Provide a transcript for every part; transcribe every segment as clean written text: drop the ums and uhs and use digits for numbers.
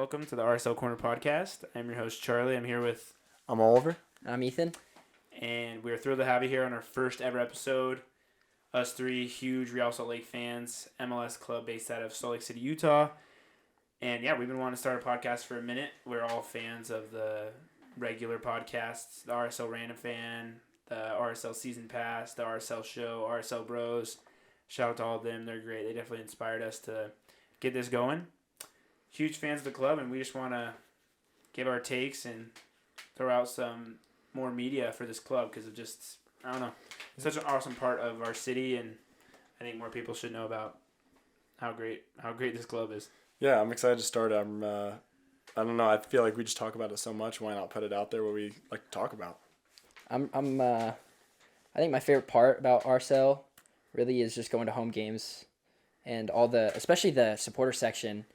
welcome to the RSL Corner podcast. I'm your host, Charlie. I'm here with... I'm Oliver. I'm Ethan. And we're thrilled to have you here on our first ever episode. Us three huge Real Salt Lake fans, MLS club based out of Salt Lake City, Utah. And yeah, we've been wanting to start a podcast for a minute. We're all fans of the regular podcasts, the RSL Random Fan, the RSL Season Pass, the RSL Show, RSL Bros. Shout out to all of them. They're great. They definitely inspired us to get this going. Huge fans of the club, and we just want to give our takes and throw out some more media for this club because of just, I don't know, it's such an awesome part of our city, and I think more people should know about how great this club is. Yeah, I'm excited to start. I don't know. I feel like we just talk about it so much. Why not put it out there what we like to talk about? I think my favorite part about RSL really is just going to home games and especially the supporter section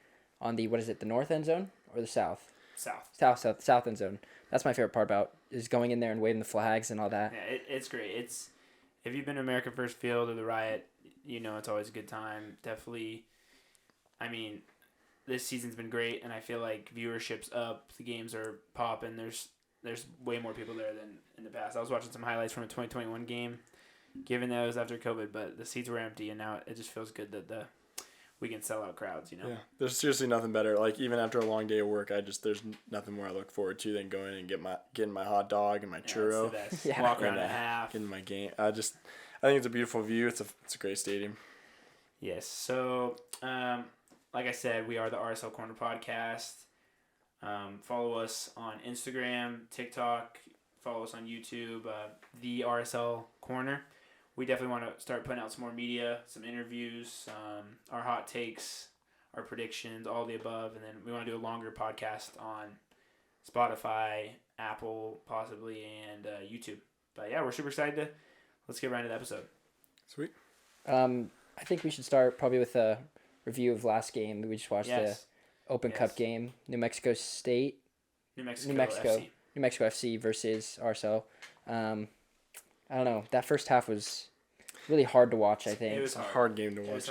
on the north end zone or the south? South end zone. That's my favorite part about is going in there and waving the flags and all that. Yeah, it's great. If you've been to American First Field or the Riot, you know it's always a good time. Definitely, I mean, this season's been great, and I feel like viewership's up. The games are popping. There's way more people there than in the past. I was watching some highlights from a 2021 game, given that it was after COVID, but the seats were empty, and now it just feels good that we can sell out crowds, you know? Yeah, there's seriously nothing better. Like, even after a long day of work, there's nothing more I look forward to than going and getting my hot dog and my churro. It's the best. Yeah. Walk around at half. Getting my game. I think it's a beautiful view. It's a great stadium. Yes. So, like I said, we are the RSL Corner podcast. Follow us on Instagram, TikTok. Follow us on YouTube, the RSL Corner. We definitely want to start putting out some more media, some interviews, our hot takes, our predictions, all the above. And then we want to do a longer podcast on Spotify, Apple, possibly, and YouTube. But yeah, we're super excited let's get right into the episode. Sweet. I think we should start probably with a review of last game. We just watched the Open Cup game, New Mexico State. New Mexico FC versus RSL. I don't know. That first half was really hard to watch, I think. It was a hard game to watch.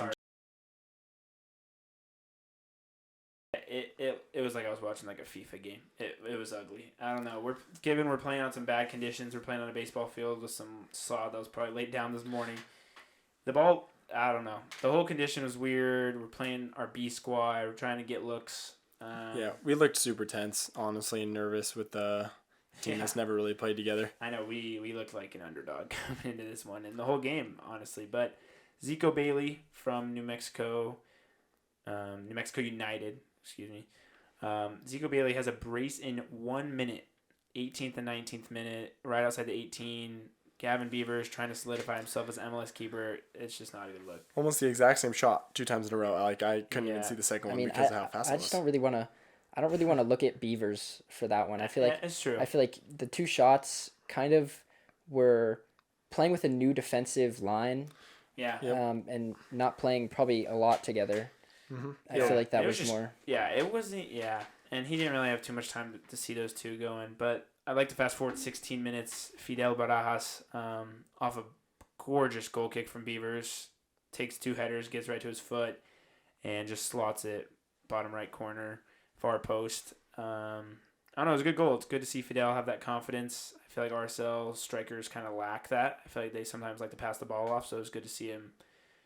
It was like I was watching like a FIFA game. It was ugly. I don't know. We're playing on some bad conditions. We're playing on a baseball field with some sod that was probably laid down this morning. The ball, I don't know. The whole condition was weird. We're playing our B squad. We're trying to get looks. Yeah, we looked super tense, honestly, and nervous with the team that's never really played together. I know we looked like an underdog coming into this one and the whole game, honestly. But Zico Bailey from New Mexico United, Zico Bailey has a brace in 1 minute, 18th and 19th minute, right outside the 18. Gavin Beavers trying to solidify himself as MLS keeper. It's just not a good look. Almost the exact same shot 2 times in a row. Like, I couldn't even see the second one because of how fast it was. I just don't really want to look at Beavers for that one. I feel like it's true. I feel like the 2 shots kind of were playing with a new defensive line. Yeah. And not playing probably a lot together. Mm-hmm. I feel like that was more. Yeah, it wasn't. Yeah, and he didn't really have too much time to see those 2 going. But I'd like to fast forward 16 minutes. Fidel Barajas, off a gorgeous goal kick from Beavers, takes 2 headers, gets right to his foot, and just slots it bottom right corner, far post. I don't know. It was a good goal. It's good to see Fidel have that confidence. I feel like RSL strikers kind of lack that. I feel like they sometimes like to pass the ball off, so it was good to see him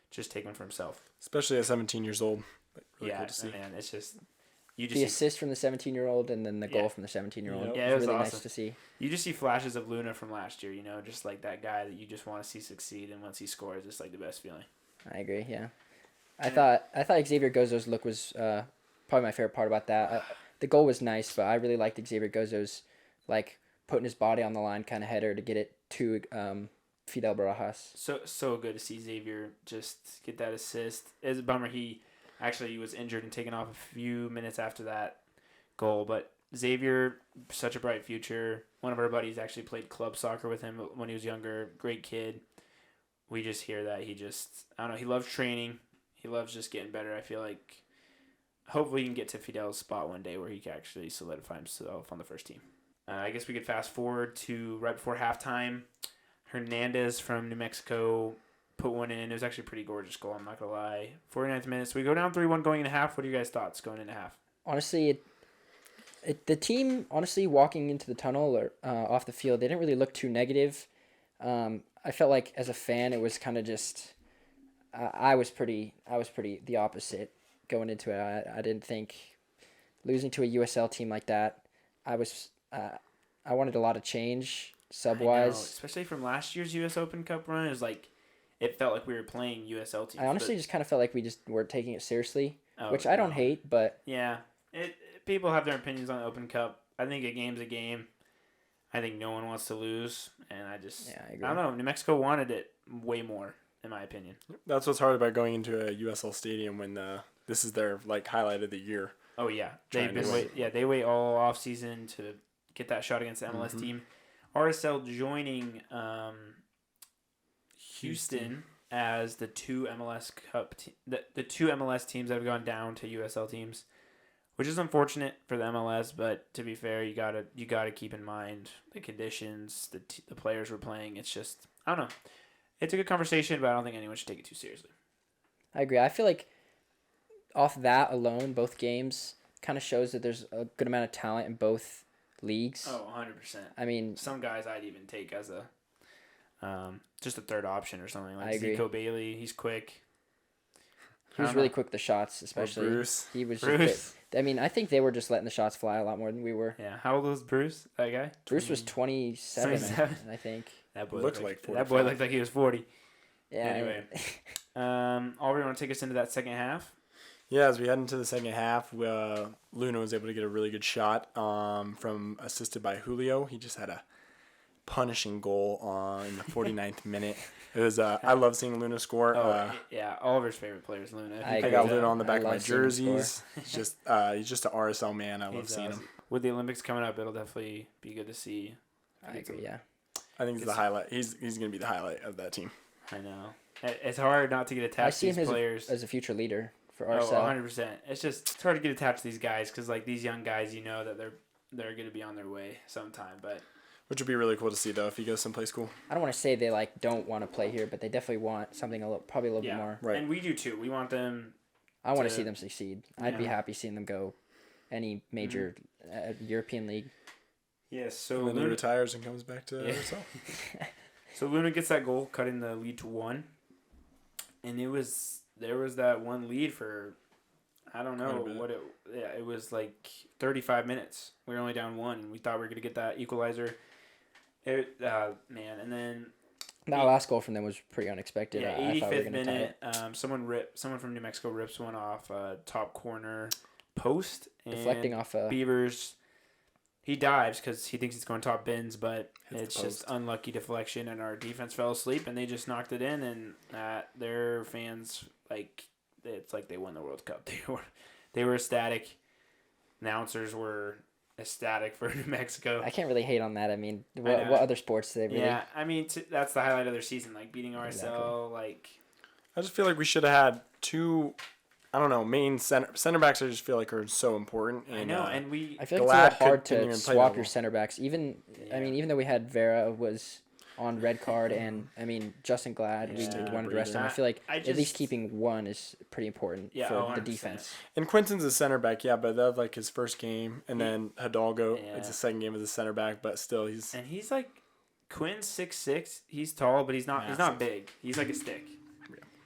just take one for himself. Especially at 17 years old. Really yeah, good to see. Man, it's just... The assist from the 17-year-old and then the goal from the 17-year-old. Yeah, it was really awesome. Nice to see. You just see flashes of Luna from last year, just like that guy that you just want to see succeed, and once he scores, it's like the best feeling. I agree, yeah. I thought Xavier Gozo's look was probably my favorite part about that. The goal was nice, but I really liked Xavier Gozo's like putting his body on the line kind of header to get it to Fidel Barajas. So good to see Xavier just get that assist. It's a bummer he actually was injured and taken off a few minutes after that goal, but Xavier, such a bright future. One of our buddies actually played club soccer with him when he was younger. Great kid. We just hear that he loves training. He loves just getting better. I feel like hopefully he can get to Fidel's spot one day where he can actually solidify himself on the first team. I guess we could fast forward to right before halftime. Hernandez from New Mexico put one in. It was actually a pretty gorgeous goal, I'm not going to lie. 49th minute. So we go down 3-1 going into half. What are you guys' thoughts going into half? Honestly, The team, honestly, walking into the tunnel or off the field, they didn't really look too negative. I felt like as a fan, it was kind of just. I was pretty the opposite going into it. I didn't think losing to a USL team like that. I wanted a lot of change sub wise. Especially from last year's U.S. Open Cup run, it felt like we were playing USL teams. I honestly just kind of felt like we just weren't taking it seriously, which I don't no. hate, but Yeah, people have their opinions on the Open Cup. I think a game's a game. I think no one wants to lose, and I agree. I don't know. New Mexico wanted it way more, in my opinion. That's what's hard about going into a USL stadium when this is their like highlight of the year. Oh yeah, Trying to win. they wait all off season to get that shot against the MLS team. RSL joining Houston as the two MLS Cup the two MLS teams that have gone down to USL teams, which is unfortunate for the MLS. But to be fair, you gotta keep in mind the conditions, the players were playing. It's just I don't know. It's a good conversation, but I don't think anyone should take it too seriously. I agree. I feel like off that alone, both games kind of shows that there's a good amount of talent in both leagues. Oh, 100%. I mean, some guys I'd even take as a just a third option or something. Like I agree. Zico Bailey, he's quick. He was really quick with the shots, especially. Or Bruce. He was Bruce. I mean, I think they were just letting the shots fly a lot more than we were. Yeah. How old was Bruce? That guy? Bruce was 27, 27? I think. That boy Looked like 45. That boy looked like he was 40. Yeah. Anyway. Aubrey, want to take us into that second half? Yeah, as we head into the second half, Luna was able to get a really good shot from assisted by Julio. He just had a punishing goal in the 49th minute. It was I love seeing Luna score. Yeah, Oliver's favorite player is Luna. I I got agree. Luna on the back of I my love seeing him jerseys. He's just an RSL man. I love seeing him. With the Olympics coming up, it'll definitely be good to see. I agree, yeah. I think he's the highlight. He's going to be the highlight of that team. I know. It's hard not to get I attached see to him these players. as a future leader for Oh, RSL. 100%. It's hard to get attached to these guys because like these young guys, you know that they're going to be on their way sometime. But Which would be really cool to see though if he goes someplace cool. I don't want to say they don't want to play here, but they definitely want something probably a little bit more. Right. And we do too. We want them. I want to see them succeed. I'd be Yeah. happy seeing them go any major European league. Yes. So And then he Luna, retires and comes back to Yeah. RSL. so Luna gets that goal, cutting the lead to 1, and there was that one lead for I don't know what it was like 35 minutes. We were only down 1, and we thought we were gonna get that equalizer. Man, and then That last goal from them was pretty unexpected. yeah, I thought we were 85th going to tie minute, it. someone from New Mexico rips one off top corner post, and Deflecting off a... Beavers. He dives because he thinks he's going top bins, but Hits the it's just post. unlucky deflection, and our defense fell asleep, and they just knocked it in, and their fans it's like they won the World Cup. They were ecstatic. Announcers were ecstatic for New Mexico. I can't really hate on that. I mean, what know. other sports do they really... Yeah, I mean that's the highlight of their season, like beating RSL. Exactly. Like I just feel like we should have had two. I don't know, main center backs. I just feel like are so important. And, I know, and we I feel like Glad it's a little hard couldn't to even play swap that your well. center backs. Even Yeah. I mean, even though we had Vera was on red card, and I mean Justin Glad, we Just taking a wanted to rest him. I breather. feel like I at just- least keeping one is pretty important Yeah, for 100%. the defense. and Quinton's a center back, yeah, but that's like his first game, and then Hidalgo, Yeah. it's his second game as a center back, but still he's And he's like Quinn's 6'6". He's tall, but he's not Massive. big. He's like a stick.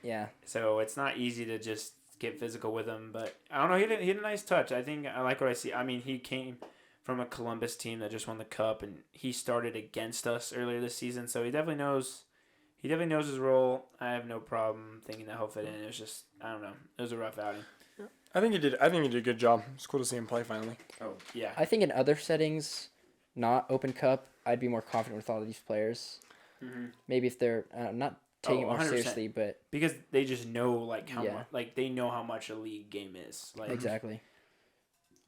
Yeah, So it's not easy to just get physical with him. But I don't know. He had a nice touch. I think I like what I see. I mean, he came from a Columbus team that just won the cup, and he started against us earlier this season. So he definitely knows. He definitely knows his role. I have no problem thinking that he'll fit in. It was just I don't know. It was a rough outing. I think he did a good job. It's cool to see him play finally. Oh yeah. I think in other settings, not Open Cup, I'd be more confident with all of these players. Mm-hmm. Maybe if they're not taking it more 100%. seriously, but Because they just know like how Yeah. much like they know how much a league game is. Like exactly.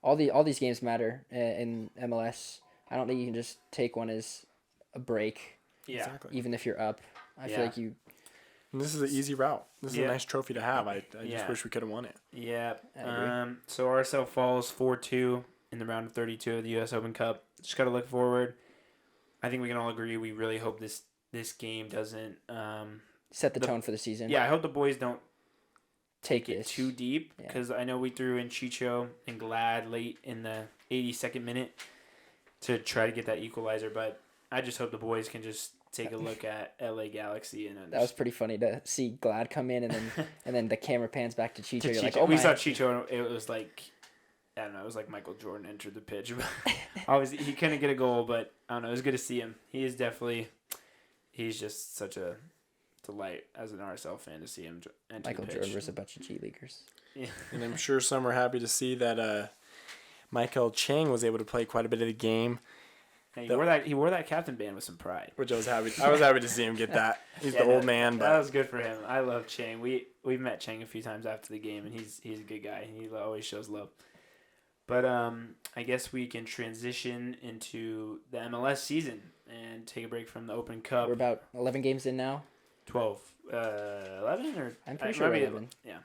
All these games matter in MLS. I don't think you can just take one as a break, Yeah. Exactly. even if you're up. I Yeah. feel like you. And this is an easy route. This is Yeah. a nice trophy to have. I Yeah. just wish we could have won it. Yeah. I agree. So RSL falls 4-2 in the round of 32 of the U.S. Open Cup. Just got to look forward. I think we can all agree we really hope this game doesn't. Set the tone for the season. Yeah, I hope the boys don't take it this too deep, Yeah. because I know we threw in Chicho and Glad late in the 82nd minute to try to get that equalizer, but I just hope the boys can just take a look at LA Galaxy and That was pretty funny to see Glad come in and then the camera pans back to Chicho. to You're like, Chicho. oh We my. saw Chicho, and it was like, I don't know, it was like Michael Jordan entered the pitch. Obviously, he couldn't get a goal, but I don't know, it was good to see him. He's just such a delight as an RSL fan to see him enter Michael the pitch. Jordan was a bunch of G Leaguers. Yeah. And I'm sure some are happy to see that Michael Chang was able to play quite a bit of the game, And he wore that captain band with some pride. which I was happy to see him get that. He's the old man, That but was good for him. I love Chang. We've met Chang a few times after the game, and he's a good guy. He always shows love. But I guess we can transition into the MLS season and take a break from the Open Cup. We're about 11 games in now. 12, 11 or I'm pretty sure we're 11. Yeah,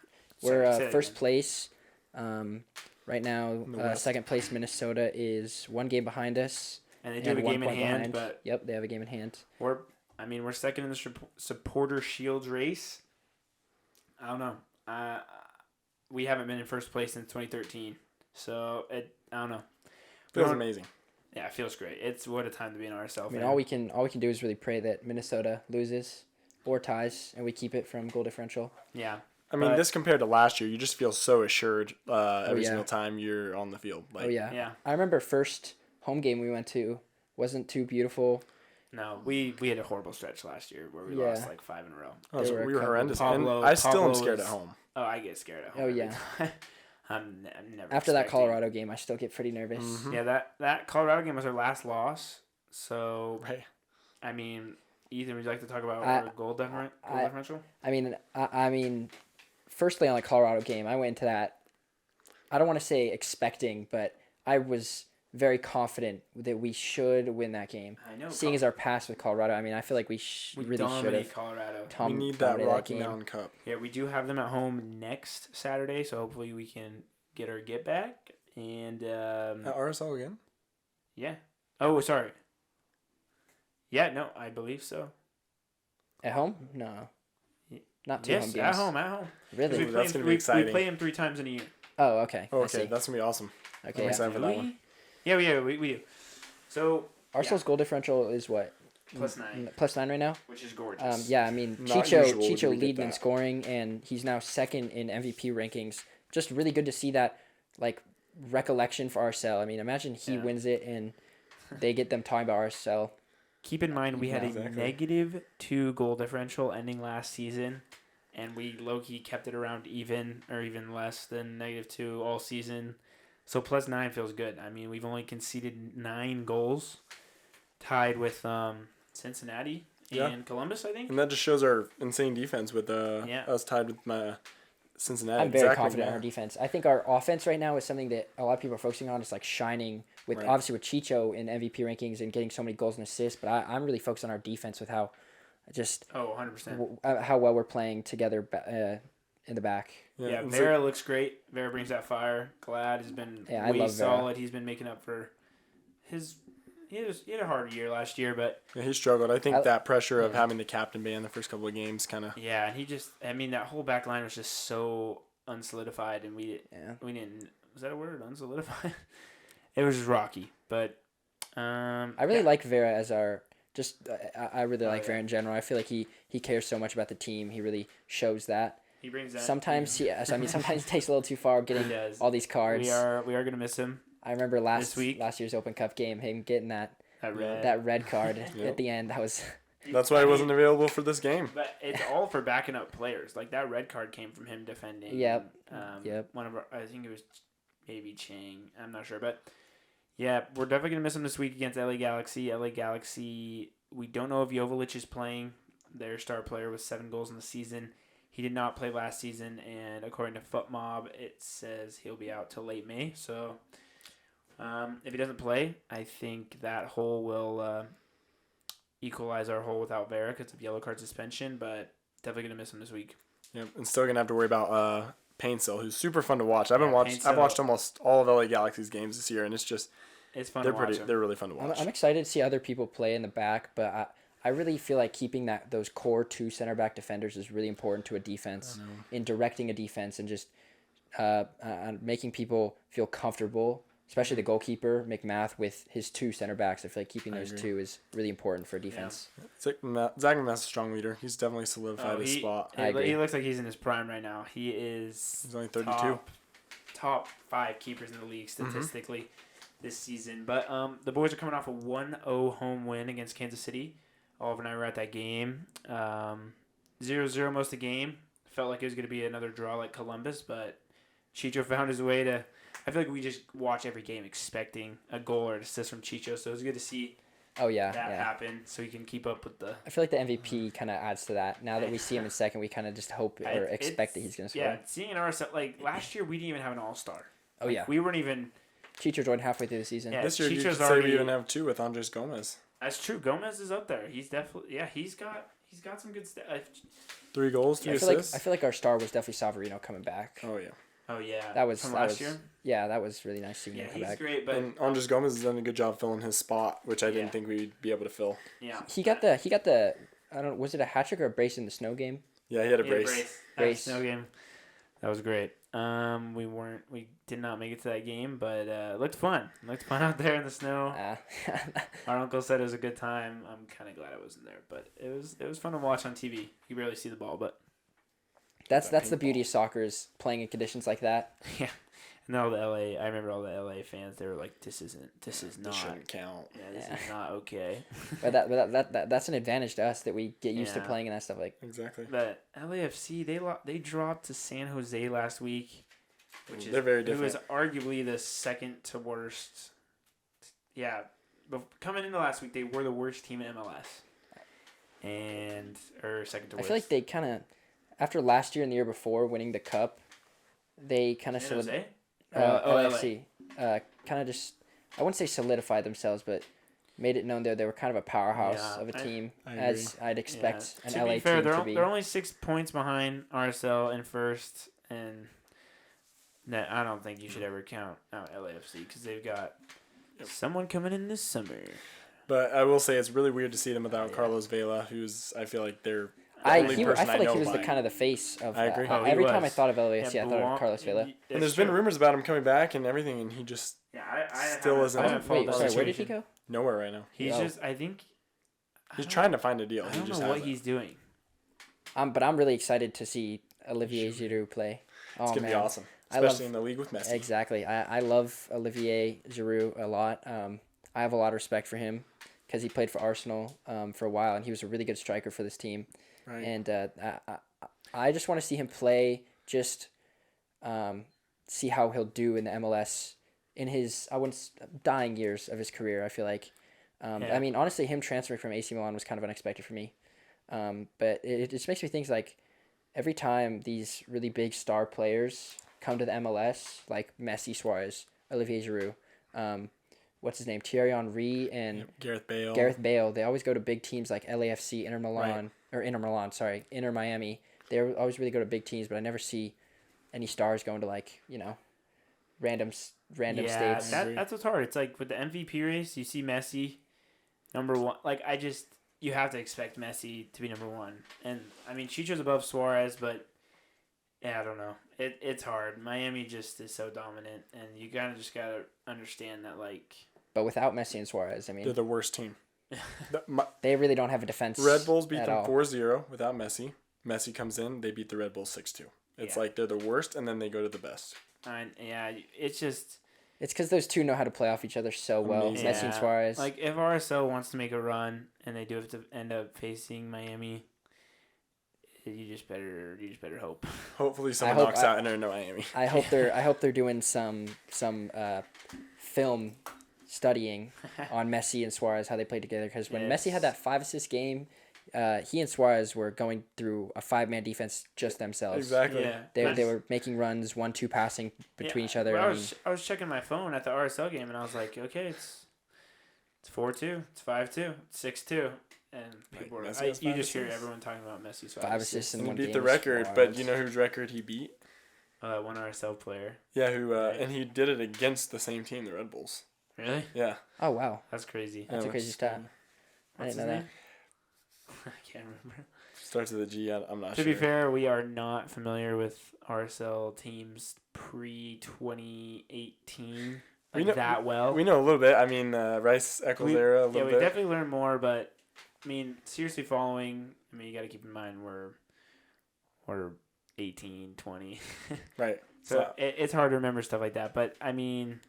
We're Say that first again. place. Right now, the West. second place Minnesota is 1 game behind us. And they do have a 1 game in point hand, behind. but Yep, they have a game in hand. we're second in the supporter shields race. I don't know. We haven't been in first place since 2013, so I don't know. feels amazing. Yeah, it feels great. It's what a time to be an RSL I mean, fan. all we can do is really pray that Minnesota loses or ties, and we keep it from goal differential. Yeah, I mean, But- this compared to last year, you just feel so assured every yeah. single time you're on the field. Like, Oh yeah. yeah. I remember first home game we went to wasn't too beautiful. No, we had a horrible stretch last year where we Yeah. lost like 5 in a row. Oh, There so were a we were couple- horrendous. Pablo- And I still Pablo am scared was- at home. Oh, I get scared at home. Oh, every yeah. time. I'm never After that expecting- Colorado game, I still get pretty nervous. Mhm. Yeah, that Colorado game was our last loss. So Right. I mean, Ethan, would you like to talk about I- our goal I- differential? I mean, firstly on the Colorado game, I went into that. I don't want to say expecting, but I was very confident that we should win that game. I know. Seeing as our past with Colorado, I mean, I feel like we we really should dominate have. Colorado. We need that Rocky Mountain Cup. Yeah, we do have them at home next Saturday, so hopefully we can get our get back. And At RSL again? yeah. Oh, sorry. Yeah, no, I believe so. At home? No. Y- Not two home Yes, games. at home. 'Cause Really? Ooh, that's gonna be we exciting. play them 3 times in a year. Oh, okay. Oh, I okay, see. that's going to be awesome. Okay. I'm Yeah. excited for that one. Yeah, we do. So Arsenal's goal differential is what? +9, +9 right now. which is gorgeous. Yeah, I mean, Not Chicho usual to get leading in that. scoring, and he's now second in MVP rankings. Just really good to see that, like, recollection for RSL. I mean, imagine he Yeah. wins it and they get them talking about RSL. Keep in mind we had a Exactly. -2 goal differential ending last season, and we low-key kept it around even or even less than -2 all season. So +9 feels good. I mean, we've only conceded 9 goals, tied with Cincinnati Yeah. and Columbus, I think. And that just shows our insane defense with Yeah. us tied with my Cincinnati. I'm very Exactly, confident in yeah. our defense. I think our offense right now is something that a lot of people are focusing on. It's like shining with Right. obviously with Chicho in MVP rankings and getting so many goals and assists. But I'm really focused on our defense with how just Oh, 100%. how well we're playing together in the back. Yeah, and Vera looks great. Vera brings that fire. Glad has been Yeah, I way love Vera. solid. He's been making up for his. He had a hard year last year, but yeah, he struggled. I think I- that pressure of yeah. having the captain ban the first couple of games kind of. yeah, he just. I mean, that whole back line was just so unsolidified, and we didn't. Was that a word? Unsolidified. It was just rocky, but. I really like Vera as our just. I really like yeah. Vera in general. I feel like he cares so much about the team. He really shows that. He brings that. Sometimes sometimes he takes a little too far he getting does. all these cards. We are gonna miss him. I remember this week. last year's Open Cup game, him getting that That red card Yep. at the end. That was That's why he wasn't available for this game. But it's all for backing up players. Like that red card came from him defending. Yep. Yep. One of our, I think it was maybe Chang. I'm not sure, but yeah, we're definitely gonna miss him this week against LA Galaxy. LA Galaxy. We don't know if Jovic is playing. Their star player with 7 goals in the season. He did not play last season, and according to FootMob, it says he'll be out till late May. So, if he doesn't play, I think that hole will equalize our hole without Vera because of yellow card suspension. But definitely gonna miss him this week. Yep, and still gonna have to worry about Paintsill, who's super fun to watch. I've Paintsill. watched almost all of LA Galaxy's games this year, and it's just It's fun they're to watch him. they're really fun to watch. I'm excited to see other people play in the back, but I really feel like keeping those core 2 center back defenders is really important to a defense in directing a defense and just making people feel comfortable, especially the goalkeeper, McMath, with his 2 center backs. I feel like keeping those 2 is really important for defense. Yeah. It's like Zach McMath's a strong leader. He's definitely solidified his spot. I agree. He looks like he's in his prime right now. He's only 32. Top 5 keepers in the league statistically this season. But the boys are coming off a 1-0 home win against Kansas City. Oliver and I were at that game. 0-0 most of the game. Felt like it was going to be another draw like Columbus, but Chicho found his way to... I feel like we just watch every game expecting a goal or an assist from Chicho, so it was good to see that happen so he can keep up with the... I feel like the MVP kind of adds to that. Now that we see him in second, we kind of just hope or expect that he's going to score. Yeah, seeing an RSL... Like, last year, we didn't even have an all-star. Oh, yeah. We weren't even... Chicho joined halfway through the season. Yeah, this year, you could say we even have 2 with Andres Gomez. That's true. Gomez is up there. He's definitely... Yeah, he's got some good stuff. 3 goals, 3 assists. I feel like our star was definitely Savarino coming back. Oh, yeah. Oh, yeah. That was from last year? Yeah, that was really nice seeing him come back. He's great, but... And Andres Gomez has done a good job filling his spot, which I didn't think we'd be able to fill. Yeah. He got the I don't know, was it a hat trick or a brace in the snow game? Yeah, he had a brace. Brace. Snow game. That was great. We did not make it to that game, but it looked fun. It looked fun out there in the snow. Our uncle said it was a good time. I'm kind of glad I wasn't there, but it was fun to watch on TV. You barely see the ball, but that's the beauty of soccer, is playing in conditions like that. Yeah. And all the LA, I remember all the LA fans. They were like, "This is not. This shouldn't count. Yeah, this is not okay." but that's an advantage to us that we get used to playing in that stuff. Like exactly. But LAFC, they dropped to San Jose last week, which they're very different. Who is arguably the second to worst. Yeah, but coming into last week, they were the worst team in MLS, or second to worst. I feel like they kind of, after last year and the year before winning the cup, they kind of LAFC kind of just, I wouldn't say solidified themselves, but made it known that they were kind of a powerhouse of a team, as I'd expect an LA team to be. They're only 6 points behind RSL in first, and I don't think you should ever count out LAFC because they've got someone coming in this summer. But I will say it's really weird to see them without Carlos Vela, who's, I feel like they're... I feel like he was the kind of the face of. I agree. Every time I thought of LAFC, I thought of Carlos Vela. And there's been rumors about him coming back and everything, and he just still isn't. Wait, sorry, where did he go? Nowhere right now. He's just, I think... He's trying to find a deal. I don't know what he's doing. But I'm really excited to see Olivier Giroud play. It's going to be awesome, especially in the league with Messi. Exactly. I love Olivier Giroud a lot. I have a lot of respect for him because he played for Arsenal for a while, and he was a really good striker for this team. Right. And I just want to see him play, just see how he'll do in the MLS in his dying years of his career, I feel like. I mean, honestly, him transferring from AC Milan was kind of unexpected for me. But it just makes me think, like, every time these really big star players come to the MLS, like Messi, Suarez, Olivier Giroud, what's his name, Thierry Henry, and Gareth Bale, they always go to big teams like LAFC, Inter Miami. They always really go to big teams, but I never see any stars going to, like, random states. That's what's hard. It's like with the MVP race, you see Messi, number one. Like, you have to expect Messi to be number one. And, I mean, Chicho's above Suarez, but, yeah, I don't know. It's hard. Miami just is so dominant, and you kind of just got to understand that, like... But without Messi and Suarez, I mean... They're the worst team. They really don't have a defense. Red Bulls beat them 4-0 without Messi. Messi comes in, they beat the Red Bulls 6-2. It's like they're the worst, and then they go to the best. It's just... It's because those two know how to play off each other so well, Messi and Suarez. Like, if RSL wants to make a run, and they do have to end up facing Miami... You just better hope. Hopefully someone knocks out Inter Miami. I hope they're doing some film studying on Messi and Suarez, how they played together, because when Messi had that 5-assist game, he and Suarez were going through a 5-man defense just themselves. Exactly. Yeah. They were making runs, 1-2 passing between each other. Well, I was checking my phone at the RSL game, and I was like, okay, it's 4-2, it's 5-2, it's 6-2. And people you just hear everyone talking about Messi. 5 assists in one game. He beat the record, but you know whose record he beat? One RSL player. Yeah, and he did it against the same team, the Red Bulls. Really? Yeah. Oh, wow. That's crazy. That's a crazy stat. I didn't know that. I can't remember. Starts with a G. I'm not To sure. be fair, we are not familiar with RSL teams pre-2018 that well. We know a little bit. I mean, Rice Eccles era a little we bit. definitely learned more, but I mean, seriously following. I mean, you got to keep in mind we're 18, 20. Right. So it's hard to remember stuff like that. But I mean,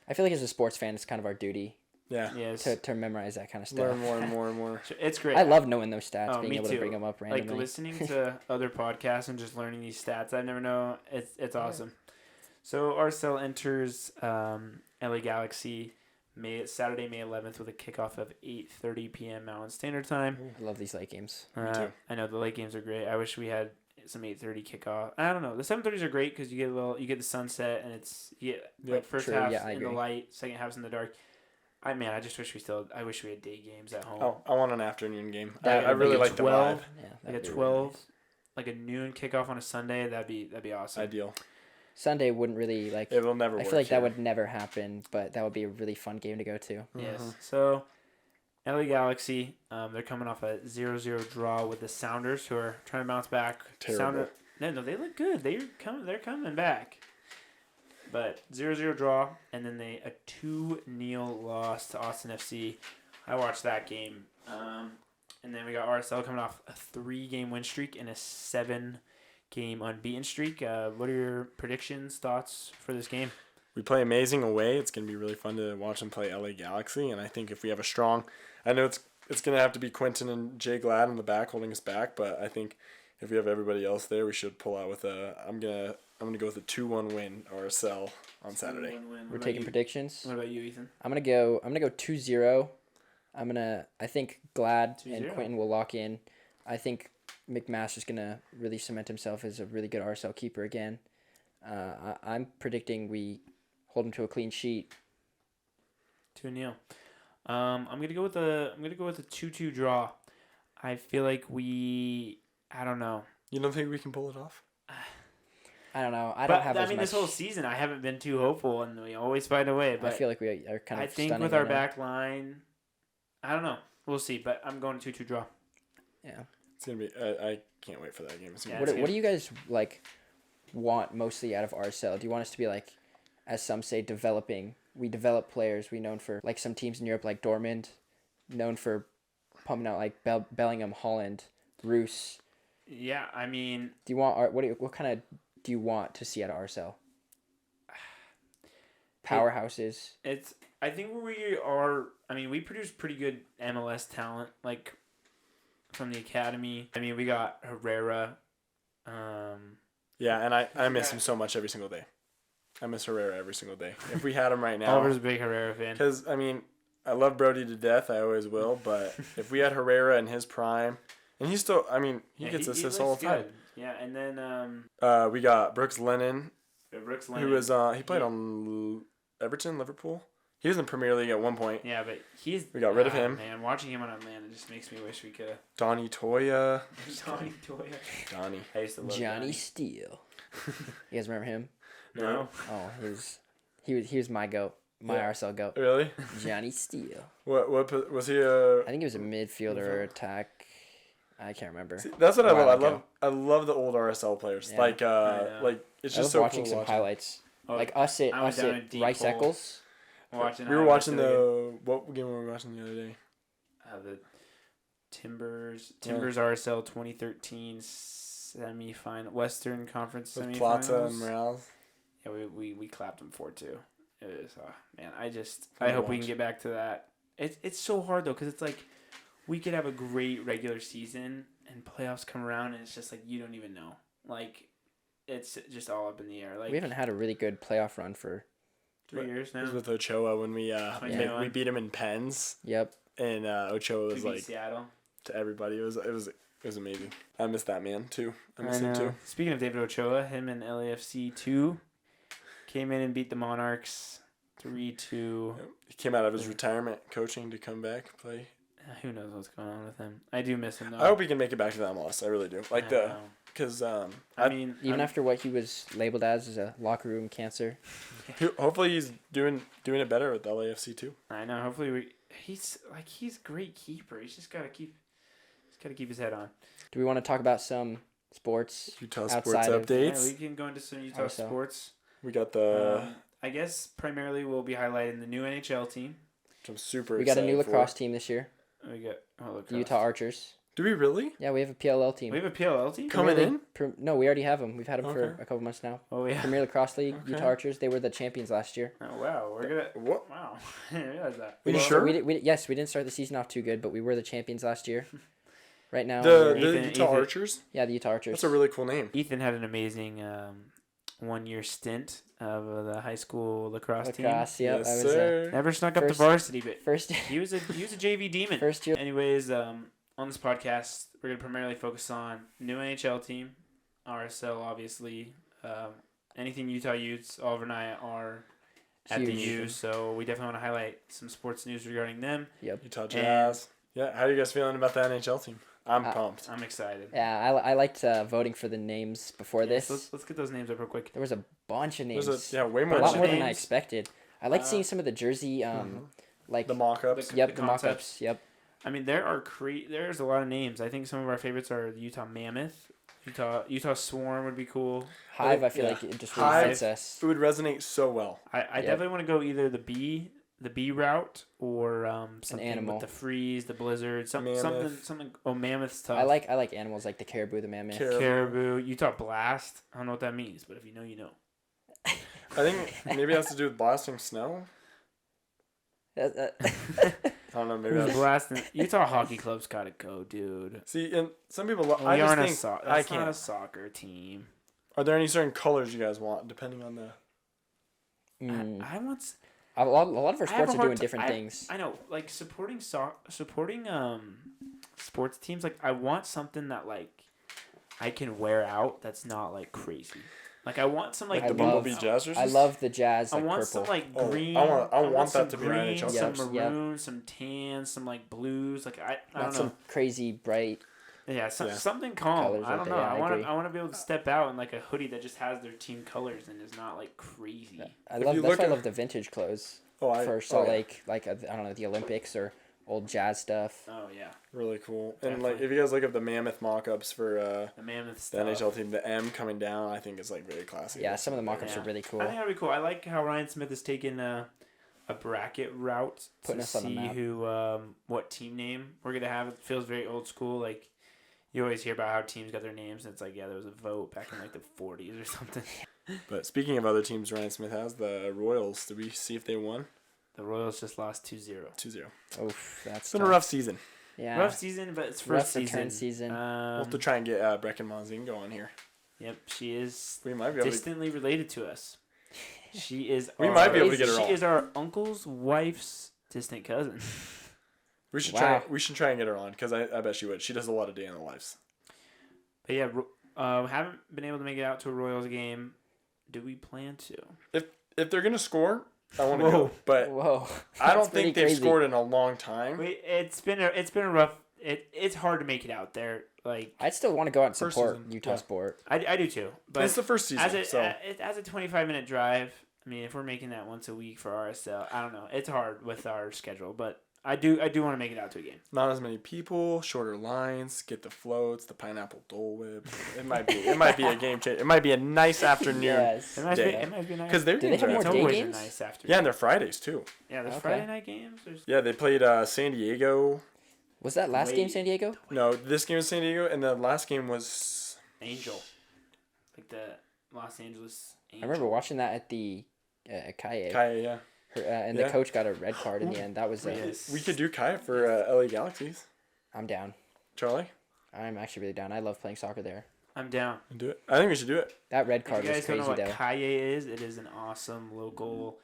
I feel like as a sports fan, it's kind of our duty yes. to memorize that kind of stuff. Learn more and more and more. It's great. I love knowing those stats, being me able too. to bring them up randomly. Like listening to other podcasts and just learning these stats. I never know. It's awesome. So RSL enters LA Galaxy Saturday, May 11th with a kickoff of 8:30 p.m. Mountain Standard Time. I love these late games. Me too. I know the late games are great. I wish we had some 8:30 kickoff. I don't know. The 7:30s are great because you get the sunset and first True, half's yeah, I in the agree. light, second half's in the dark. I wish I wish we had day games at home. Oh, I want an afternoon game. That I would be really a like the 12. vibe. Yeah, Like a that'd be 12, really nice. like a noon kickoff on a Sunday. That'd be awesome. Ideal. Sunday wouldn't really like. It will never I work. feel like that here. would never happen, but that would be a really fun game to go to. Yes. Mhm. So, LA Galaxy, they're coming off a 0-0 draw with the Sounders, who are trying to bounce back. Terrible. No, they look good. They're coming back. But 0-0 draw, and then a 2-0 loss to Austin FC. I watched that game. And then we got RSL coming off a 3-game win streak and a 7-game unbeaten streak. What are your predictions, thoughts for this game? We play amazing away. It's going to be really fun to watch them play LA Galaxy. And I think if we have a strong, I know it's going to have to be Quentin and Jay Glad in the back holding us back. But I think if we have everybody else there, we should pull out with I'm gonna go with a 2-1 win RSL on Saturday. We're taking predictions. What about you, Ethan? I'm gonna go 2-0. I think Glad 2-0. and Quentin will lock in. I think McMaster's gonna really cement himself as a really good RSL keeper again. I'm predicting we hold him to a clean sheet. 2-0. I'm gonna go with a 2-2 draw. I feel like I don't know. You don't think we can pull it off? I don't know. I don't have as much. This whole season I haven't been too hopeful, and we always find a way. I But feel like we are kind of. I think stunning with our right now. back line, I don't know. We'll see. But I'm going 2-2 draw. Yeah. It's gonna be. I can't wait for that game. It's gonna Yeah, be What do you guys like want mostly out of RSL? Do you want us to be like, as some say, developing? We develop players. We known for like some teams in Europe like Dortmund, known for pumping out like Bellingham, Holland, Roos. Yeah, I mean, Do you want what kind of do you want to see out of RSL? Powerhouses. I think we are. I mean, we produce pretty good MLS talent, like from the academy. I mean, we got Herrera. Yeah, and I miss him so much every single day. I miss Herrera every single day. If we had him right now, Oliver's a big Herrera fan. because I mean, I love Brody to death. I always will. But if we had Herrera in his prime, and he's still, I mean, he gets assists all looks the time. good. Yeah, and then We got Brooks Lennon, Brooks Lennon. who was he played on Everton, Liverpool. He was in the Premier League at one point. Yeah, but we got rid of him. Man, watching him on Atlanta just makes me wish we could have. Donnie Toya. Donnie Toya. Donnie. I used to love Johnny Donnie. Steele. You guys remember him? No. Oh, he was my goat, my Yeah. RSL goat. Really? Johnny Steele. What was he? I think he was a midfielder or attack. I can't remember. See, that's what I While love. ago. I love the old RSL players. Yeah. Like I know. it's I was just so watching cool some watching. highlights. Oh, Like I went down a deep Rice hole. Eccles. We were highlights watching of game. what game were we watching the other day? The Timbers RSL 2013 semifinal Western Conference With semifinals. Plata and Morales. Yeah, we clapped them 4-2. It was man. I Fun to hope we can watch. get back to that. It's so hard though because it's like we could have a great regular season and playoffs come around and it's just like you don't even know. Like it's just all up in the air. Like We haven't had a really good playoff run for. 3 years It now. was with Ochoa when we Yeah. we beat him in pens, Yep. and Ochoa We was beat like Seattle. to everybody. It was amazing. I miss that man too. I miss I him know. too. Speaking of David Ochoa, him and LAFC 2 came in and beat the Monarchs 3-2. He came out of his retirement coaching to come back play. Who knows what's going on with him? I do miss him though. I hope he can make it back to the MLS. I really do. Like I know. because I mean, Even after what he was labeled as a locker room cancer. hopefully he's doing it better with LAFC too. I know. Hopefully he's a great keeper. He's Gotta keep his head on. Do we want to talk about some sports? Utah outside sports of- updates. Yeah, we can go into some Utah RSL. sports. We got the. I guess primarily we'll be highlighting the new NHL team. Which I'm super We got a new excited for. lacrosse team this year. We got lacrosse. The Utah Archers. Do we really? Yeah, we have a PLL team. We have a PLL team. Coming in? No, we already have them. We've had them for Okay. a couple months now. Oh yeah. Premier Lacrosse League, Okay. Utah Archers. They were the champions last year. Oh wow, we're gonna. What? Wow, I didn't realize that. Are you So sure? yes, we didn't start the season off too good, but we were the champions last year. Right now, The Ethan- Utah Ethan- Archers? yeah, the Utah Archers. That's a really cool name. Ethan had an amazing 1-year stint of the high school lacrosse Lacrosse, team. yep. Yes, I was sir. Never snuck up to First- varsity, but first he was a JV demon. first year. Anyways, on this podcast, we're gonna primarily focus on new NHL team, RSL, obviously. Anything Utah Utes, Oliver and I are at the Huge. U, so we definitely want to highlight some sports news regarding them. Utah Jazz. Yeah, how are you guys feeling about the NHL team? I'm pumped. I'm excited. Yeah, I liked voting for the names before Yeah, this. so let's get those names up real quick. There was a bunch of names. There's way a more. bunch lot of more than I names. expected. I liked seeing some of the jersey, like The mock-ups. The- yep, the concepts. mock-ups. Yep. I mean, there's a lot of names. I think some of our favorites are the Utah Mammoth, Utah Swarm would be cool. Hive, I feel Yeah. like it just really Hive. fits us. It would resonate so well. I definitely want to go either the B route or something animal. with the freeze, the blizzard, Mammoth. something. Oh, Mammoth's tough. I like animals like the caribou, the mammoth. Caribou, Utah Blast. I don't know what that means, but if you know, you know. I think maybe it has to do with blasting snow. I don't know. Maybe Who's that's... blasting? Utah Hockey Club's gotta go, dude. See, and some people. We I just aren't think I that's not a can't. soccer team. Are there any certain colors you guys want, depending on the? I want. A lot of our I have a sports are hard doing ti- different I- things. I know, like supporting sports teams. Like I want something that like I can wear out. That's not like crazy. Like I want some like Like the love- Bumblebee Jazz jerseys? I love the jazz I like want purple. some like Oh, green. I want some that to be our green, NHL some teams. maroon, some tan, some like blues. Like I Not don't know. some crazy bright. Yeah, Yeah. something calm. Colors I like don't that, know. yeah, I agree. I want to be able to step out in like a hoodie that just has their team colors and is not like crazy. I If love you that's look why I at- love the vintage clothes Oh, for Salt yeah. Lake, like I don't know, the Olympics or old jazz stuff. Oh yeah, Really cool. And like, Definitely. if you guys look at the Mammoth mock-ups for the Mammoth the stuff. NHL team, the M coming down, I think is like very classy. Yeah, some of the mock-ups Yeah. are really cool. I think that'd be cool. I like how Ryan Smith has taken a bracket route Putting to us on the see map. who what team name we're gonna have. It feels very old school. Like you always hear about how teams got their names, and it's like, yeah, there was a vote back in like the 40s or something. But speaking of other teams Ryan Smith has, the Royals, did we see if they won? The Royals just lost 2-0. 2-0. Oof, that's It's been a tough. rough season. Yeah. Rough season, but it's Rough first return season. season. We'll have to try and get Brecken Monzingo on here. Yep, she is We might be able to. distantly related to us. She is. We our- might be able to get her She on. is our uncle's wife's distant cousin. We should Wow. try. We should try and get her on because I bet she would. She does a lot of day in the lives. But yeah, haven't been able to make it out to a Royals game. Do we plan to? If they're gonna score, I want to Whoa. go. But Whoa. I don't That's pretty think they've crazy. scored in a long time. It's been a rough. It's hard to make it out there. Like I'd still want to go out and First support season, Utah yeah. sport. I do too. But it's the first season, as a so as a 25-minute drive, I mean, if we're making that once a week for RSL, I don't know. It's hard with our schedule, but I do want to make it out to a game. not as many people, shorter lines, get the floats, the pineapple Dole Whip. It might be a game changer. It might be a nice afternoon. Yes. It might Yeah. be. It might be nice. Because their Do they games have are more It's day always games? a nice afternoon. Yeah, and they're Fridays too. Yeah, there's Okay. Friday night games. There's Yeah, they played San Diego. Was that last game Wait. San Diego? No, this game was San Diego, and the last game was Angel, like the Los Angeles Angel. I remember watching that at the Kaye. Kaya. Yeah, And Yeah. the coach got a red card in the end. That was Yes. we could do Kaya for LA Galaxies. I'm down. Charlie, I'm actually really down. I love playing soccer there. I'm down. do it. I think we should do it. That red If card you was guys don't know crazy what though. Kaye is, it is an awesome local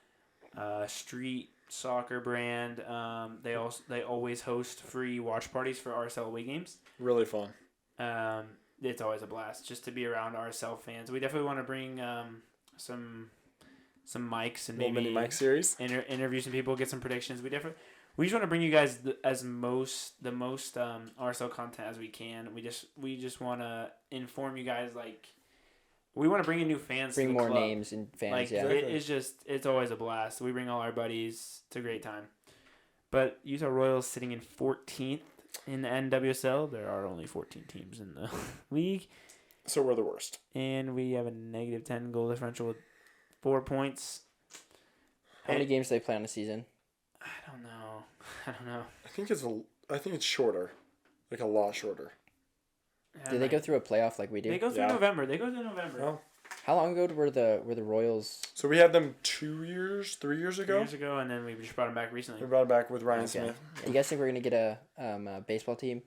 street soccer brand. They always host free watch parties for RSL away games. Really fun. It's always a blast just to be around RSL fans. We definitely want to bring some mics and Little maybe mini mic series. interview some people, get some predictions. We just want to bring you guys the most RSL content as we can. We just want to inform you guys. Like we want to bring in new fans. Bring to the more club. names and fans. Like Yeah. it's always a blast. We bring all our buddies. It's a great time. But Utah Royals sitting in 14th in the NWSL, there are only 14 teams in the league, So we're the worst. and we have a negative 10 goal differential with 4 points. How many games do they play on a season? I don't know. I don't know. I think it's shorter, like a lot shorter. Do they go through a playoff like we do? They go through Yeah. November. They go through November. Oh. How long ago were the Royals? So we had them 3 years 3 ago. years ago, and then we just brought them back recently. We brought it back with Ryan Okay. Smith. Do you guys think we're gonna get a baseball team?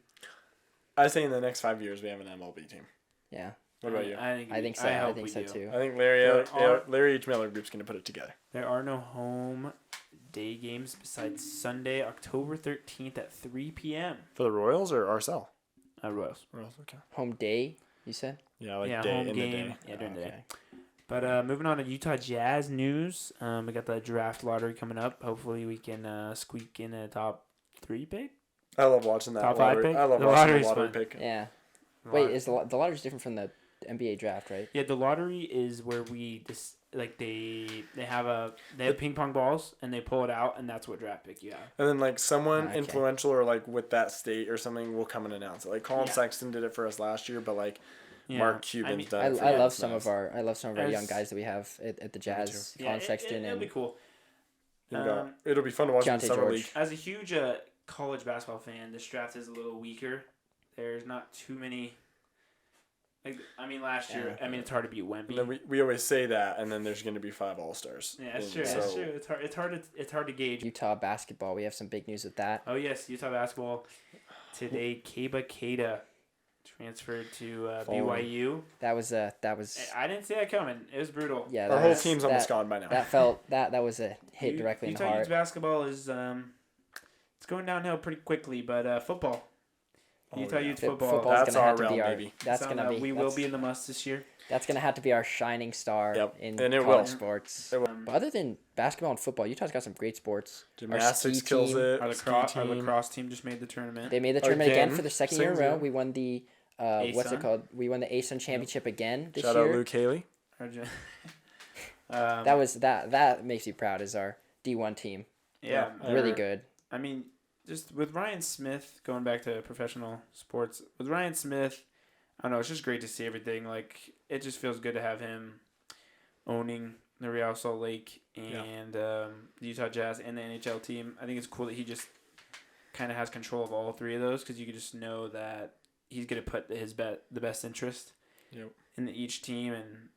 I say in the next 5 years we have an MLB team. Yeah, What about you? I think so. I hope think we so do. too. I think There Larry H. Miller Group's gonna put it together. There are no home day games besides Sunday, October 13th at 3 p.m. For the Royals or RSL? Royals. Royals, okay. Home day, you said? Yeah, like Yeah, day home in game. the day. Yeah, during the day. Okay. But moving on to Utah Jazz news, we got the draft lottery coming up. Hopefully, we can squeak in a top 3 pick. I love watching that Top 5 lottery. pick? I love The watching lottery's the lottery fun. pick. Yeah. Wait, is the lottery's different from the NBA draft, right? Yeah, the lottery is where we just like they have ping pong balls and they pull it out and that's what draft pick you have. And then like someone Okay. influential or like with that state or something will come and announce it. Like Colin Yeah. Sexton did it for us last year, but like Yeah. Mark Cuban's done I, it for I us love now. some of our young As- guys that we have at the Jazz. Yeah, Colin Sexton it'll be cool. It'll be fun to watch in the Keontae summer George. league. As a huge college basketball fan, this draft is a little weaker. There's not too many. Last year, Yeah. it's hard to beat And Wemby. then we always say that, and then there's going to be 5 All-Stars. Yeah, that's And true. so- That's true. It's hard to gauge. Utah basketball. We have some big news with that. Oh yes, Utah basketball today. Keba Keita transferred to BYU. That was I didn't see that coming. It was brutal. yeah. Our that whole was- team's almost gone by now. That was a hit directly in the Utah heart. Utes basketball is it's going downhill pretty quickly, but football. Utah Utes football. Football's That's gonna our have to be realm, our. baby. That's It's on, gonna be. we will be in the must this year. That's gonna have to be our shining star Yep, in and it college will. sports. It will. But other than basketball and football, Utah's got some great sports. Gymnastics ski kills team. it. Our ski lacrosse team just made the tournament. They made the tournament again Again? for the second year in a row. Same We won the what's it ASUN? called? We won the ASUN championship again this Shout year. out Luke Haley. That makes me proud as our D1 team. yeah, Really good. Just with Ryan Smith, going back to professional sports, with Ryan Smith, I don't know, it's just great to see everything. Like, it just feels good to have him owning the Real Salt Lake and the Utah Jazz and the NHL team. I think it's cool that he just kind of has control of all 3 of those because you can just know that he's going to put the best interest in each team. And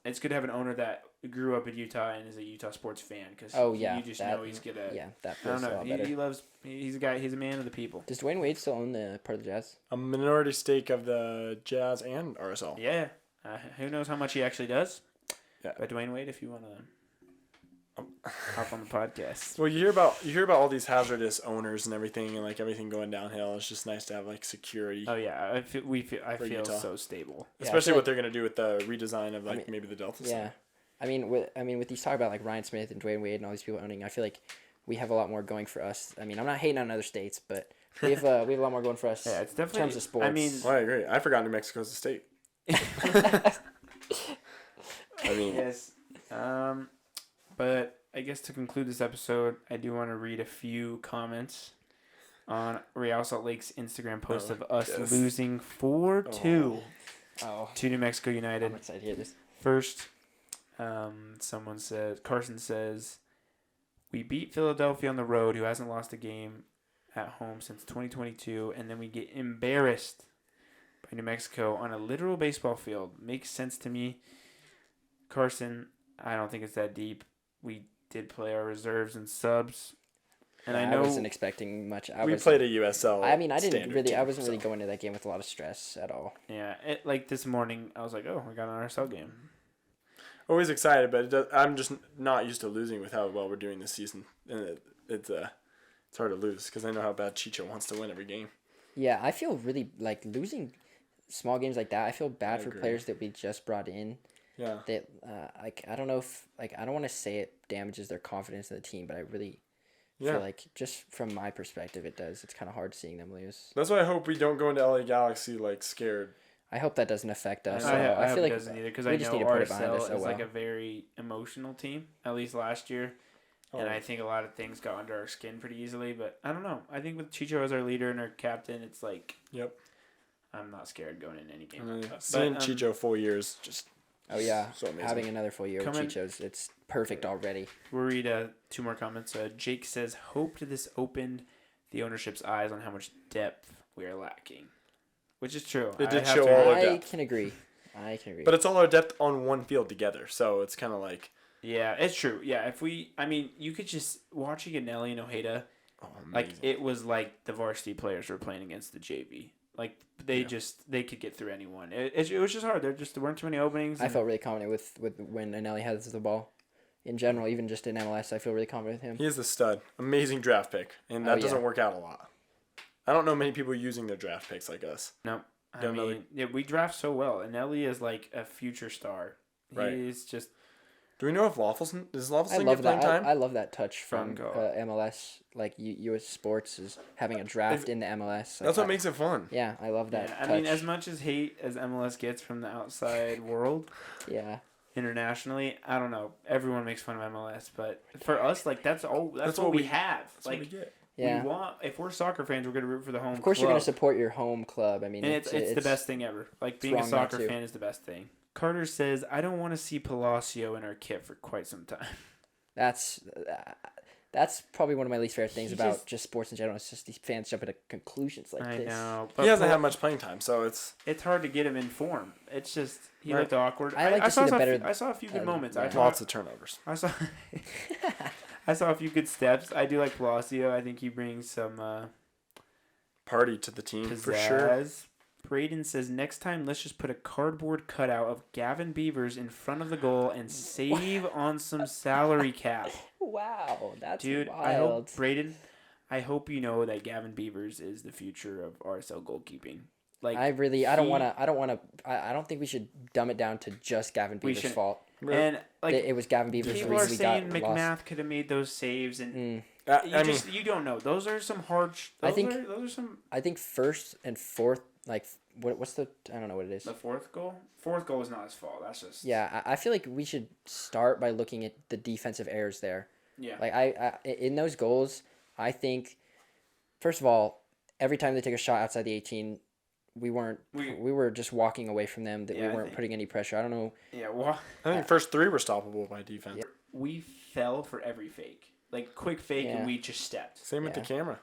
it's good to have an owner that grew up in Utah and is a Utah sports fan because you just know he's going to... Yeah, that I feels don't a know. lot better. He loves. He's a guy. He's a man of the people. Does Dwayne Wade still own the part of the Jazz? A minority stake of the Jazz and RSL. Yeah. Who knows how much he actually does? Yeah. But Dwayne Wade, if you want to hop on the podcast. Well, you hear about all these hazardous owners and everything, and like everything going downhill. It's just nice to have like security, Oh yeah, I feel Utah. so stable. Yeah, I especially feel what they're gonna do with the redesign of like maybe the Delta. Yeah, with these talk about like Ryan Smith and Dwayne Wade and all these people owning, I feel like we have a lot more going for us. I'm not hating on other states, but we have a lot more going for us. Yeah, it's in definitely. terms of sports. Well, I agree. I forgot New Mexico's a state. Yes. But I guess to conclude this episode, I do want to read a few comments on Real Salt Lake's Instagram post of us yes. losing 4-2 Oh, to New Mexico United. I'm excited to hear this. First, Carson says, we beat Philadelphia on the road, who hasn't lost a game at home since 2022, and then we get embarrassed by New Mexico on a literal baseball field. Makes sense to me. Carson, I don't think it's that deep. We did play our reserves and subs. And I know wasn't expecting much. We played a USL. I didn't standard really. team, I wasn't really so. going to that game with a lot of stress at all. Yeah, like this morning, I was like, oh, we got an RSL game. Always excited, but I'm just not used to losing with how well we're doing this season, and it's hard to lose because I know how bad Chicho wants to win every game. Yeah, I feel really like losing small games like that. I feel bad for agree. players that we just brought in. Yeah. That I don't know if I don't want to say it damages their confidence in the team, but I really feel like just from my perspective it does. It's kind of hard seeing them lose. That's why I hope we don't go into LA Galaxy like scared. I hope that doesn't affect us. I feel hope like it doesn't either because we I just know need to put it behind RSL us. is like a very emotional team. At least last year, And I think a lot of things got under our skin pretty easily. But I don't know. I think with Chicho as our leader and our captain, it's like... Yep. I'm not scared going in any game. Seeing Chicho 4 years just... Oh, yeah. So amazing. Having another full year with Chicho's, it's perfect already. We'll read 2 more comments. Jake says, hoped this opened the ownership's eyes on how much depth we are lacking. Which is true. It did show all our depth. I can agree. But it's all our depth on one field together, so it's kind of like... Yeah, it's true. Yeah, you could just... Watching Anelli and Ojeda, it was like the varsity players were playing against the JV. Like, they could get through anyone. It was just hard. There weren't too many openings. I felt really confident with when Anelli has the ball. In general, even just in MLS, I feel really confident with him. He is the stud. Amazing draft pick. And that doesn't work out a lot. I don't know many people using their draft picks like us. No. We draft so well. Anelli is like a future star. Right. He's just... Do we know if Lawfulson get playing time? I love that touch from MLS. Like U.S. Sports is having a draft in the MLS. That's what makes it fun. Yeah, I love that. I mean, as much as hate as MLS gets from the outside world, internationally, I don't know. Everyone makes fun of MLS, but for us, like that's what we have. That's what we get. Yeah. If we're soccer fans, we're gonna root for the home. Of course, club. you're gonna support your home club. I mean, and it's the best thing ever. Like being a soccer fan is the best thing. Carter says, I don't want to see Palacio in our kit for quite some time. That's probably one of my least favorite things about just sports in general. It's just these fans jumping to conclusions like this. I know. He hasn't had much playing time, so it's hard to get him in form. It's just, he looked awkward. I saw a few good moments. Lots of turnovers. I saw a few good steps. I do like Palacio. I think he brings some... party to the team, pizzazz. For sure. Braden says, next time, let's just put a cardboard cutout of Gavin Beavers in front of the goal and save on some salary cap. Wow, that's wild. I hope you know that Gavin Beavers is the future of RSL goalkeeping. Like I don't think we should dumb it down to just Gavin Beavers' fault. And like it was Gavin Beavers' people are saying McMath could have made those saves, and you don't know. Those are some hard. I think first and fourth. Like what's the I don't know what it is. The fourth goal was not his fault. That's just I feel like we should start by looking at the defensive errors there. Yeah. Like I in those goals, I think first of all, every time they take a shot outside the 18, we were just walking away from them. That we weren't putting any pressure. I don't know. Yeah. Well, I think first 3 were stoppable by defense. Yeah. We fell for every fake, like quick fake, and we just stepped. Same with the camera.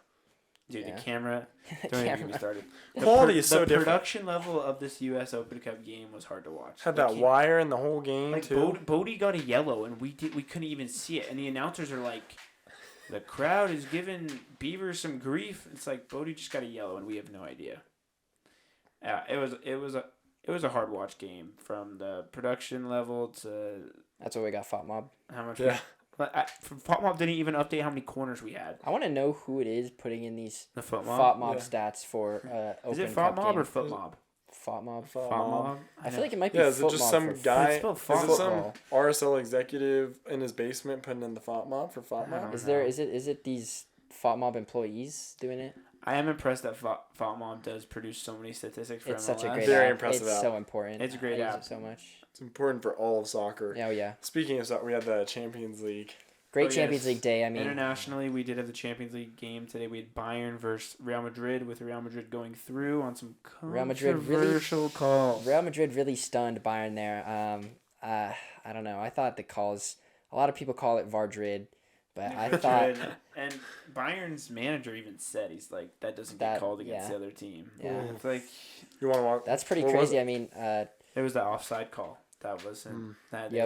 Dude, the camera. Don't even get me started. The quality is so different. The production level of this U.S. Open Cup game was hard to watch. Had that wire in the whole game too. Bodie got a yellow, and we couldn't even see it. And the announcers are like, "The crowd is giving Beavers some grief." It's like Bodie just got a yellow, and we have no idea. Yeah, it was a hard watch game from the production level to. That's what we got. Fought Mob. How much? Yeah. Fought Mob didn't even update how many corners we had. I want to know who it is putting in these Fought Mob stats for Open Is it Fought Mob game. or Foot Mob? Fought Mob. Fought Mob. I feel like it might be. Yeah, is it just some guy? Is it some RSL executive in his basement putting in the Fought Mob for Fought Mob? Is it these Fought Mob employees doing it? I am impressed that Fought Mob does produce so many statistics for MLS. It's such a great Very app. impressive It's app. so important. It's a great I app. use it so much. It's important for all of soccer. Oh yeah. Speaking of soccer, we had the Champions League. Great Champions League day. I mean, internationally, we did have the Champions League game today. We had Bayern versus Real Madrid, with Real Madrid going through on some controversial calls. Real Madrid really stunned Bayern there. I don't know. I thought the calls. A lot of people call it Vardrid, but I thought. And Bayern's manager even said he's like that doesn't get called against the other team. Yeah, it's like you want to walk. That's pretty crazy. I mean, it was the offside call. That was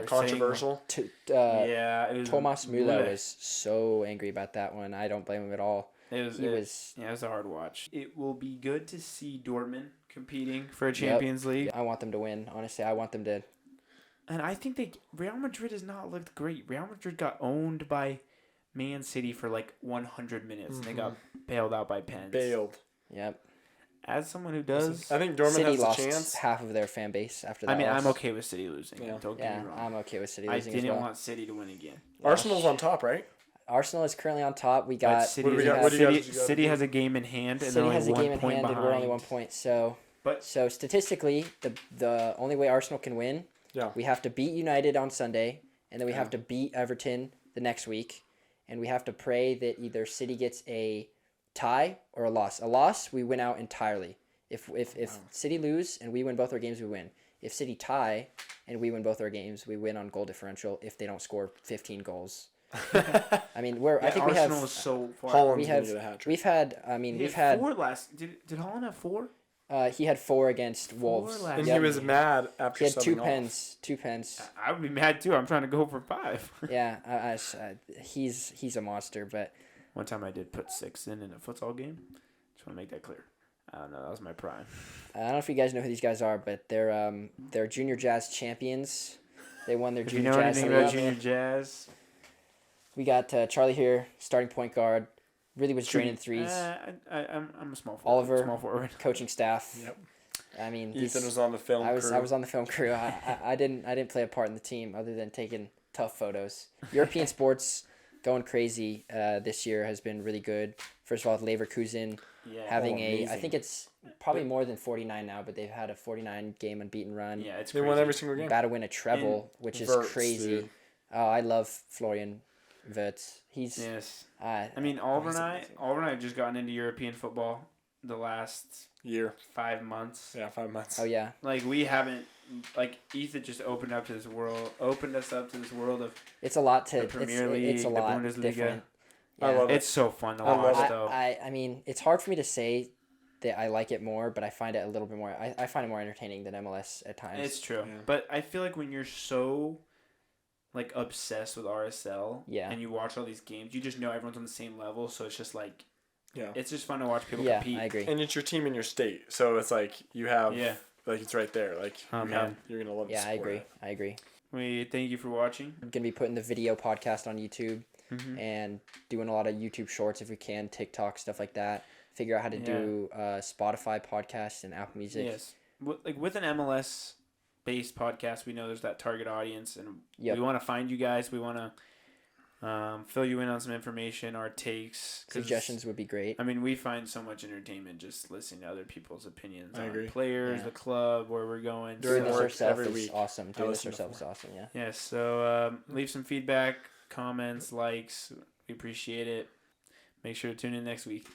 controversial. It was. Thomas Müller was so angry about that one. I don't blame him at all. It was a hard watch. It will be good to see Dortmund competing for a Champions League. I want them to win. Honestly, I want them to. And I think Real Madrid has not looked great. Real Madrid got owned by Man City for like 100 minutes, and they got bailed out by pens. Yep. As someone who does, I think Dortmund City has lost a chance. Half of their fan base after that. I mean, loss. I'm okay with City losing. Yeah, Don't get me wrong. I'm okay with City losing. I didn't want City to win again. Arsenal's on top, right? Arsenal is currently on top. We got City has a game in hand, and City has a game in hand, and we're only 1 point. So statistically, the only way Arsenal can win, we have to beat United on Sunday, and then we have to beat Everton the next week, and we have to pray that either City gets a tie or a loss. A loss, we win out entirely. If City lose and we win both our games, we win. If City tie and we win both our games, we win on goal differential if they don't score 15 goals. I mean, I think Arsenal is so far. Holland's gonna get a hat trick. We've had 4 last. Did Holland have 4? he had 4 against Wolves. last And Yep. he was mad after He had subbing off. two pens. I would be mad too. I'm trying to go for 5. Yeah, he's a monster. But One time I did put 6 in a futsal game. Just want to make that clear. I don't know. That was my prime. I don't know if you guys know who these guys are, but they're Junior Jazz champions. They won their If you Junior know Jazz anything about league. Junior Jazz, We got Charlie here, starting point guard. Really was draining threes. I'm a small forward. Oliver. Small forward. Coaching staff. Yep. I mean, Ethan was on the film I was crew. I was on the film crew. I didn't play a part in the team other than taking tough photos. European sports going crazy this year has been really good. First of all, Leverkusen having I amazing. think it's probably more than 49 now, but they've had a 49 game unbeaten run. Yeah, it's They crazy. won every single game. About to win a treble, which is Wirtz, crazy. dude. Oh, I love Florian Wirtz. He's Yes. I mean, Oliver and amazing. I have just gotten into European football the last Year. 5 months. Yeah, 5 months. Oh yeah. Like we haven't. Like Ethan just opened us up to this world of. It's a lot to The Premier it's League, a the lot Bundesliga. different. I love it. It's so fun to I love watch it. though. I mean, it's hard for me to say that I like it more, but I find it a little bit more. I find it more entertaining than MLS at times. It's true, Yeah. but I feel like when you're so, like, obsessed with RSL, Yeah. and you watch all these games, you just know everyone's on the same level. So it's just like, Yeah. it's just fun to watch people yeah, compete. I agree. And it's your team in your state, so it's like you have, Yeah. like it's right there. Like Oh, you man. have, you're gonna love. Yeah, the I sport. agree. I agree. We thank you for watching. I'm gonna be putting the video podcast on YouTube Mm-hmm. and doing a lot of YouTube shorts if we can, TikTok stuff like that. Figure out how to do Spotify podcasts and Apple Music. Yes, like with an MLS based podcast, we know there's that target audience, and Yep. we want to find you guys. We want to fill you in on some information, our takes, 'cause Suggestions would be great. I mean, we find so much entertainment just listening to other people's opinions I on agree. players, Yeah. the club, where we're going. During Doing this work ourselves every is week. awesome. Doing this listen to ourselves is awesome. Yeah. Yes, so leave some feedback, comments, likes. We appreciate it. Make sure to tune in next week.